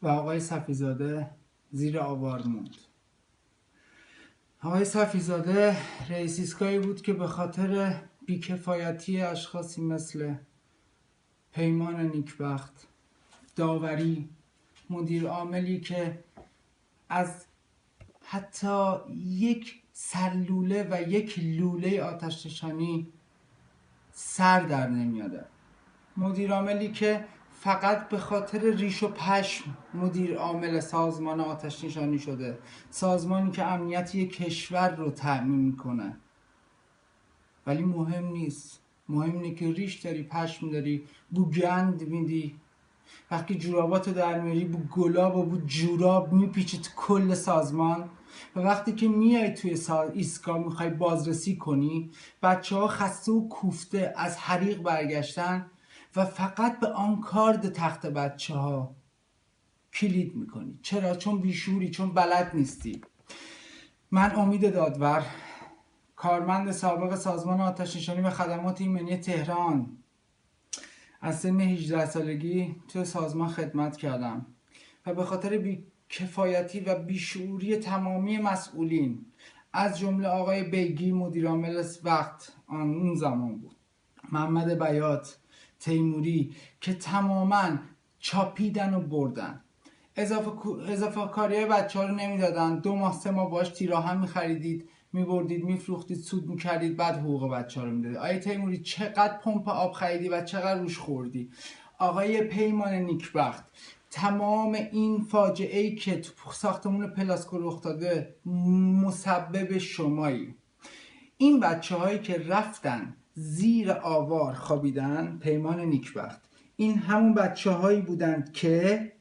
و آقای صفیزاده زیر آوار موند. آقای صفیزاده رئیس ایستگاهی بود که به خاطر بیکفایتی اشخاصی مثل پیمان نیکبخت، داوری، مدیر عاملی که از حتی یک سرلوله و یک لوله آتش نشانی سر در نمیاده، مدیر عاملی که فقط به خاطر ریش و پشم مدیر عامل سازمان آتش نشانی شده، سازمانی که امنیت یک کشور رو تأمین میکنه. ولی مهم نیست، مهم اینه که ریش داری، پشم داری، بو گند میدی، وقتی جوراباتو در میاری بو گلاب و بو جوراب میپیچی تو کل سازمان. و وقتی که میای توی ایستگاه میخوای بازرسی کنی، بچه ها خسته و کوفته از حریق برگشتن و فقط به آن کارد تخت بچه ها کلید میکنی. چرا؟ چون بیشوری، چون بلد نیستی. من امید دادور، کارمند سابق سازمان آتش نشانی و خدمات ایمنی تهران، از سن 18 سالگی توی سازمان خدمت کردم و به خاطر بیکفایتی و بیشعوری تمامی مسئولین، از جمله آقای بیگی مدیرعامل وقت اون زمان بود، محمد بیات، تیموری، که تماما چاپیدن و بردن، اضافه کاری بچه ها رو نمیدادن. 2 ماه 3 ماه باش تیراهم میخریدید، میبردید، میفروختید، سود میکردید، بعد حقوق بچه ها رو میدادید. آقای تیموری چقدر پمپ آب خریدی و چقدر روش خوردی؟ آقای پیمان نیکبخت، تمام این فاجعه ای که تو ساختمون پلاسکو رخ داده مسبب شمایی. این بچه هایی که رفتن زیر آوار خوابیدن، پیمان نیکبخت، این همون بچه هایی بودند که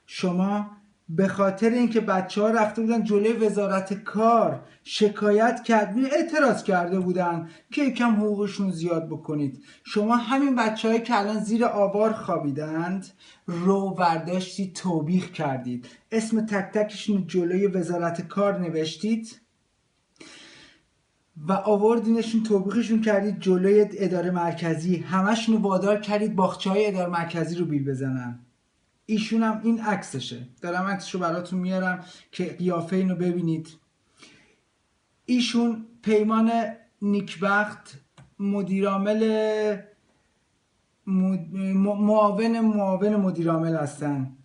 شما به خاطر اینکه بچه ها رفته بودن جلوی وزارت کار شکایت کردین، اعتراض کرده بودن که یکم حقوقشون زیاد بکنید، شما همین بچه هایی که الان زیر آوار خوابیدند رو برداشتید توبیخ کردید، اسم تک تکشون جلوی وزارت کار نوشتید و آوردینشون توبیخشون کردید جلوی اداره مرکزی، همشون رو وادار کردید باغچه های اداره مرکزی رو بیل بزنن. ایشون هم این عکسشه، دارم عکسشو براتون میارم که قیافه اینو ببینید. ایشون پیمان نیکبخت مدیرعامل معاون مدیرعامل هستن.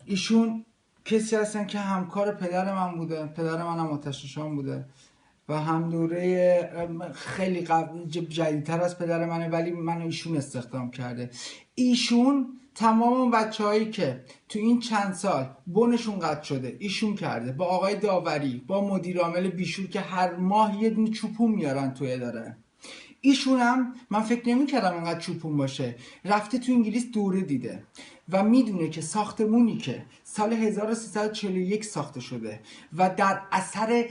ایشون کسی هستن که همکار پدر من بوده، پدر منم آتش نشان بوده و هم دوره خیلی جدیدتر از پدر منه، ولی منو ایشون استخدام کرده. ایشون تمام اون بچه هایی که تو این چند سال بونشون قطع شده ایشون کرده، با آقای داوری، با مدیر عامل بیشور که هر ماه یه دونه چوپون میارن تو اداره. ایشون هم من فکر نمی کردم انقدر چوپون باشه، رفته تو انگلیس دوره دیده و میدونه که ساختمونی که سال 1341 ساخته شده و در اثر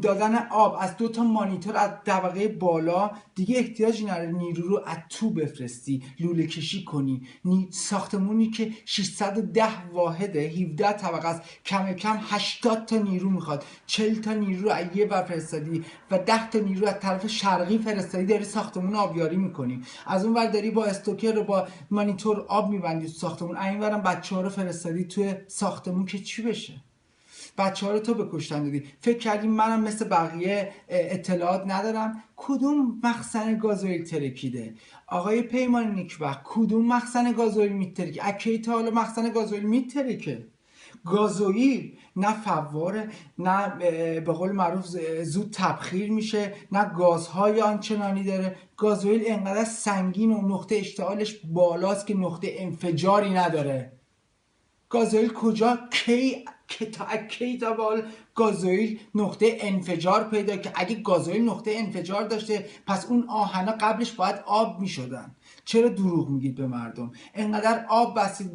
دادن آب از 2 تا مانیتور از طبقه بالا دیگه احتیاجی نداره نیرو رو از تو بفرستی، لوله کشی کنی. ساختمونی که 610 واحده، 17 طبقه است، کم کم 80 تا نیرو میخواد، 40 تا نیرو از یه ور فرستادی و 10 تا نیرو از طرف شرقی فرستادی، داری ساختمون آبیاری میکنی، از اون ور داری با استوکر و با مانیتور آب میبندی تو ساختمون، این ورم بچه‌ها رو فرستادی توی ساختمون که چی بشه؟ بچه ها رو تو بکشتن دادی. فکر کردیم منم مثل بقیه اطلاعات ندارم؟ کدوم مخزن گازوئیل ترکیده؟ آقای پیمان نیکبخت، کدوم مخزن گازوئیل میترکه؟ اکی تا حالا مخزن گازوئیل میترکه؟ گازوئیل نه فواره، نه به قول معروف زود تبخیر میشه، نه گازهای آنچنانی داره. گازوئیل انقدر سنگین و نقطه اشتعالش بالاست که نقطه انفجاری نداره. گازوئیل کجا کی تا بال گازوئیل نقطه انفجار پیدا که؟ اگه گازوئیل نقطه انفجار داشته پس اون آهنا قبلش باید آب میشدن. چرا دروغ میگید به مردم؟ انقدر آب بستید،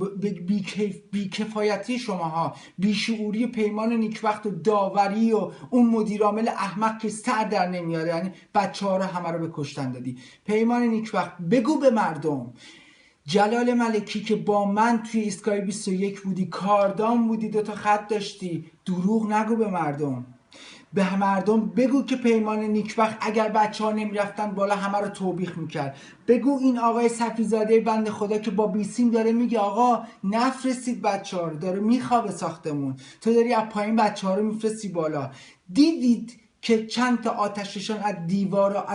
بیکفایتی شماها، بیشعوری پیمان نیکبخت و داوری و اون مدیرعامل احمق که سر در نمیاره، یعنی بچه ها رو همه رو به کشتن دادی. پیمان نیکبخت بگو به مردم، جلال ملکی که با من توی ایستگاه 21 بودی، کاردان بودی، 2 تا خط داشتی، دروغ نگو به مردم. به مردم بگو که پیمان نیکبخت اگر بچه ها نمیرفتن بالا همه رو توبیخ میکرد. بگو این آقای صفیزاده بنده خدا که با بیسیم داره میگه آقا نفرستید بچه ها رو، داره میخوابه ساختمون، تو داری از پایین بچه ها رو میفرستی بالا. دیدید که چند تا آتششان از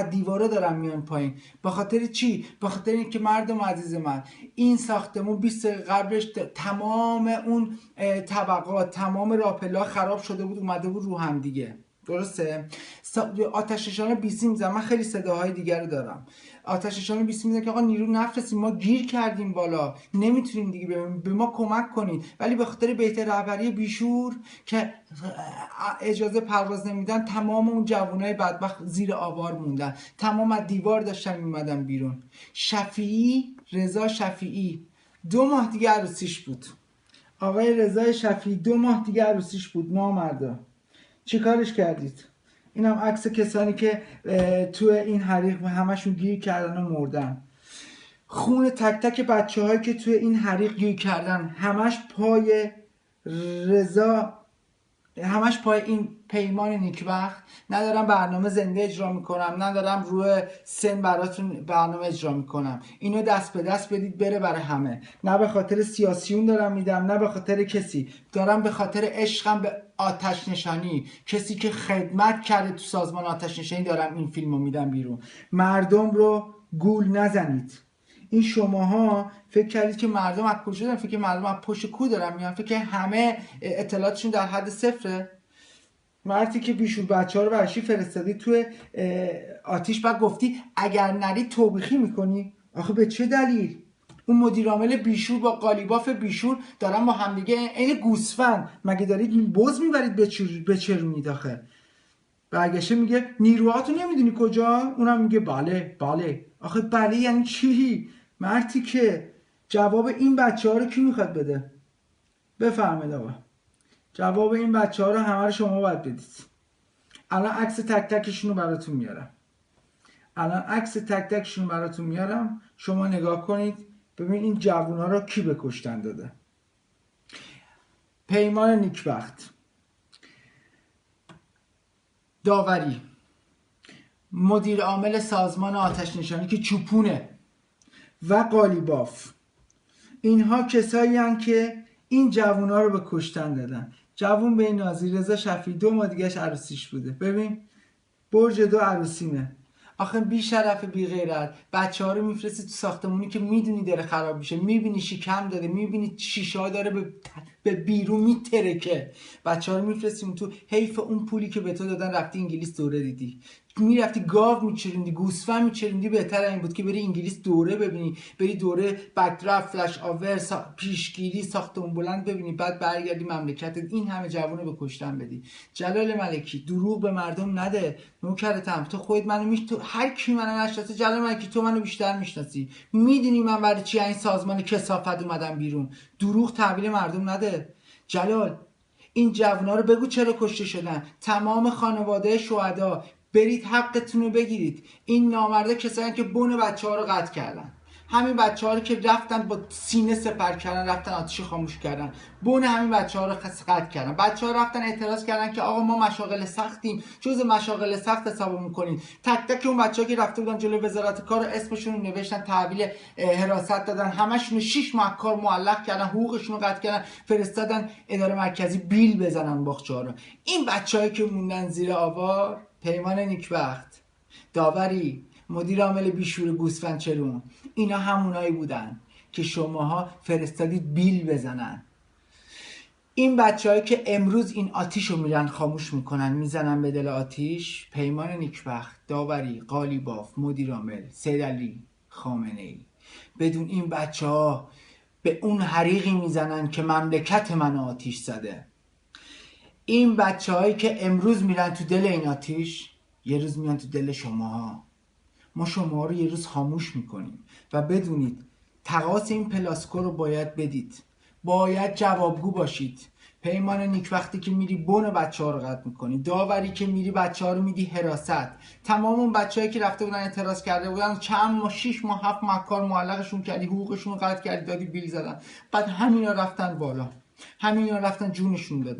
دیوارا دارن میان پایین. به خاطر چی؟ به خاطر اینکه مردم عزیز من، این ساختمون 20 دقیقه قبلش تمام اون طبقات، تمام راپلا خراب شده بود، اومده بود رو هم دیگه. درسته؟ آتش‌نشان بیسی میزن. من خیلی صداهای دیگر رو دارم. آتش‌نشان بیسی میزن که آقا نیرو نفرستیم، ما گیر کردیم بالا، نمیتونیم دیگه به ما کمک کنید. ولی به خاطر بهتر رهبری بیشور که اجازه پرواز نمیدن، تمام اون جوانای بدبخت زیر آوار موندن، تمام از دیوار داشتن میمدن بیرون. رضا شفیعی 2 ماه دیگه عروسیش بود. آقای رضا شفیعی 2 ماه دیگه عروسیش بود. نامردا چی کارش کردید؟ این هم عکس کسانی که تو این حریق همشون گیر کردن و مردن. خون تک تک بچه هایی که توی این حریق گیر کردن همش پای رضا، همش پای این پیمان نیکبخت. ندارم برنامه زنده اجرا میکنم، ندارم روی سن براتون برنامه اجرا میکنم. اینو دست به دست بدید بره برای همه. نه به خاطر سیاسیون دارم میدم، نه به خاطر کسی، دارم به خاطر عشقم به آتش نشانی، کسی که خدمت کرده تو سازمان آتش نشانی دارم این فیلمو میدم بیرون. مردم رو گول نزنید. این شماها فکر کردید که مردم از کجا دارن؟ فکر مردم از پشت کو دارن میان؟ فکر همه اطلاعاتشون در حد صفره؟ مردی که بیشور بچه ها رو برشی فرستادی توی آتیش، بعد گفتی اگر نری توبیخی میکنی؟ آخه به چه دلیل؟ اون مدیر عامل بیشور با قالیباف بیشور دارن با همدیگه این گوسفند، مگه دارید بز میبرید بچرونید؟ آخه برگشته میگه نیروهاتو نمیدونی کجا؟ اونم میگه بله بله. آخه بله یعنی چی؟ مردی که جواب این بچه ها رو کی میخواد بده؟ بفرمایید آقا. جواب این بچه ها رو همه رو شما باید بدید. الان عکس تک تکشون رو براتون میارم. شما نگاه کنید ببین این جوونا رو کی به کشتن داده. پیمان نیکبخت، داوری، مدیر عامل سازمان آتش نشانی که چوپونه و قالیباف، اینها کسایی هستند که این جوونا رو به کشتن دادن. جوون به نازی رضا شفیعی 2 ماه دیگهش عروسیش بوده. ببین برج 2 عروسیمه. آخه بی شرف بی غیرت بچه ها رو میفرستی تو ساختمونی که میدونی داره خراب میشه، میبینی شکم داره، میبینی شیشه ها داره به بیرون میترکه، بچه ها رو میفرستیم تو. حیف اون پولی که به تو دادن رفتی انگلیس دوره دیدی، میرفتی گاو میچریندی، گوسفند میچریندی. بهتر این بود که بری انگلیس دوره ببینی، بری دوره بکدرافت، فلش آور، پیشگیری، ساختمون بلند ببینی، بعد برگردی مملکتت. این همه جوونه به کشتن بدی. جلال ملکی دروغ به مردم نده. نوکرتم، تو خودت منو تو هر کی منو نشناسه جلال ملکی تو منو بیشتر میشناسی، میدونی من برای چی این سازمان کثافت اومدم بیرون. دروغ تحویل مردم نده. جلال این جوونا رو بگو چرا کشته شدن. تمام خانواده شهدا برید حقتون رو بگیرید. این نامرده کسایی که بن بچه ها رو قطع کردن، همین بچه ها رو که رفتن با سینه سپر کردن، رفتن آتیش خاموش کردن، بن همین بچه ها رو قطع کردن. بچه ها رفتن اعتراض کردن که آقا ما مشاغل سختیم، جز مشاغل سخت حساب میکنین. تک تک اون بچه ها که رفته بودن جلوی وزارت کار اسمشون رو نوشتن، تحویل حراست دادن، همشون 6 ماه کار معلق کردن، حقوقشون رو قطع کردن، فرستادن اداره مرکزی بیل بزنن باغچه‌ها رو. این بچه‌هایی که موندن زیر آوار، پیمان نیکبخت، داوری، مدیر عامل بیشور گوسفند چرون، اینا همونایی بودن که شماها فرستادید بیل بزنن. این بچه‌هایی که امروز این آتیش رو میرن خاموش میکنن، میزنن به دل آتیش، پیمان نیکبخت، داوری، قالیباف، مدیر عامل، سیدعلی خامنه‌ای، بدون این بچه‌ها به اون حریقی میزنن که مملکت من آتیش زده. این بچه‌هایی که امروز میرن تو دل این آتیش، یه روز میان تو دل شماها. ما شما رو یه روز خاموش میکنیم و بدونید تقاص این پلاسکو رو باید بدید، باید جوابگو باشید. پیمان نیکبختی که میری بن بچه ها رو قطع میکنی، داوری که میری بچه ها رو میدی حراست. تمام اون بچه هایی که رفته بودن اعتراض کرده بودن، چند ماه 6 ماه 7 ماه کار معلقشون کردی، حقوقشون رو قطع کردی، دادی بیل زدن، بعد همینا رفتن بالا، همینا رفتن جونشون دادن.